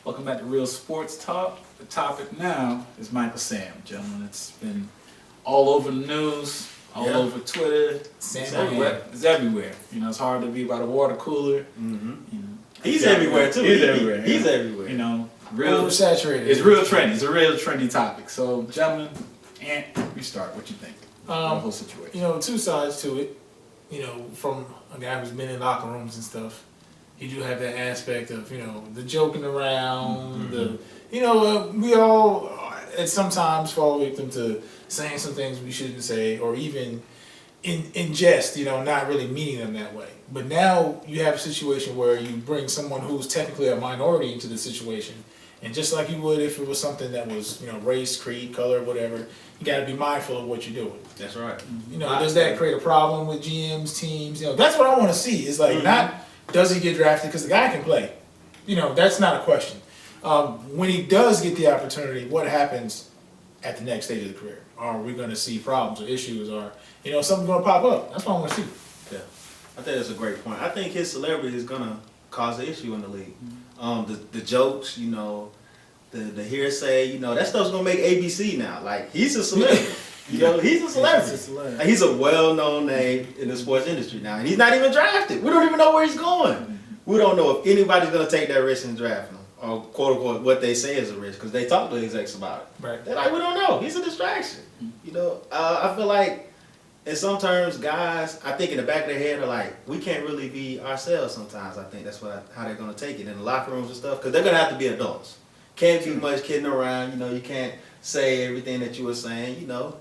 Welcome back to Real Sports Talk. The topic now is Michael Sam, gentlemen. It's been all over the news, all over Twitter. It's everywhere. You know, it's hard to be by the water cooler. Mm-hmm. You know, he's everywhere too. He's everywhere. He's everywhere. You know, real oversaturated. It's real trendy. It's a real trendy topic. So, gentlemen, you start. What you think? The whole situation. You know, two sides to it. You know, from a guy who's been in locker rooms and stuff, you do have that aspect of, you know, the joking around, we all sometimes fall victim to saying some things we shouldn't say, or even in jest, you know, not really meaning them that way. But now you have a situation where you bring someone who's technically a minority into the situation, and just like you would if it was something that was, you know, race, creed, color, whatever, you got to be mindful of what you're doing. That's right. You know, does that create a problem with GMs, teams? You know, that's what I want to see. Is like not does he get drafted because the guy can play. You know, that's not a question. When he does get the opportunity, what happens at the next stage of the career? Are we going to see problems or issues, or you know, something's going to pop up? That's what I want to see. Yeah, I think that's a great point. I think his celebrity is going to cause an issue in the league. The jokes, you know, the hearsay, you know, that stuff's going to make ABC now. Like, he's a celebrity. You know, he's a celebrity. Like, he's a well-known name in the sports industry now, and he's not even drafted. We don't even know where he's going. We don't know if anybody's going to take that risk and draft him, or quote-unquote what they say is a risk, because they talk to the execs about it. Right. They're like, we don't know. He's a distraction. You know, I feel like in some terms, guys, I think in the back of their head are like, we can't really be ourselves sometimes. I think that's how they're going to take it in the locker rooms and stuff, because they're going to have to be adults. Can't be much kidding around. You know, you can't say everything that you were saying, you know.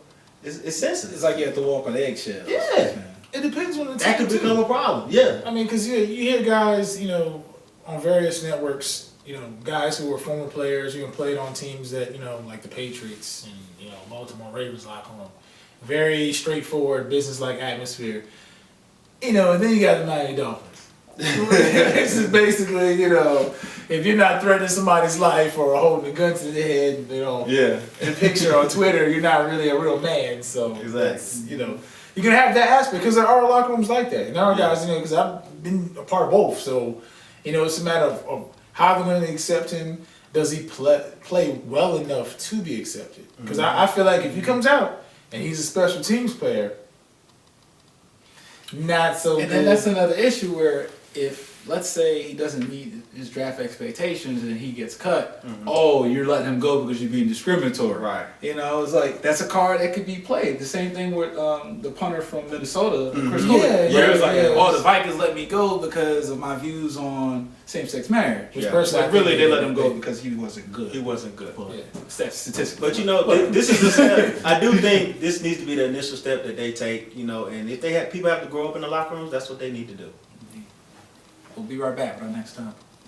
It's sensitive. It's like you have to walk on eggshells. Yeah. It depends on the team. That could become a problem. Yeah. I mean, because you hear guys, you know, on various networks, you know, guys who were former players, you know, played on teams that, you know, like the Patriots and, you know, Baltimore Ravens locker room. Very straightforward, business-like atmosphere. You know, and then you got the Miami Dolphins. This is basically, you know, if you're not threatening somebody's life or holding a gun to their head, you know, in a picture on Twitter, you're not really a real man. So, that's, you know, you can have that aspect, because there are locker rooms like that. And there are guys, you know, because I've been a part of both. So, you know, it's a matter of how they're going to accept him. Does he play well enough to be accepted? Because I feel like if he comes out and he's a special teams player, not so good. And then that's another issue where if, let's say, he doesn't meet his draft expectations and he gets cut, you're letting him go because you're being discriminatory. Right. You know, it's like, that's a card that could be played. The same thing with the punter from Minnesota, Chris Hogan. Where it was like, the Vikings let me go because of my views on same-sex marriage. Which personally, really, they let him go because he wasn't good. He wasn't good. Statistically. But, you know, this is the step. I do think this needs to be the initial step that they take, you know, and if people have to grow up in the locker rooms, that's what they need to do. We'll be right back with our next topic.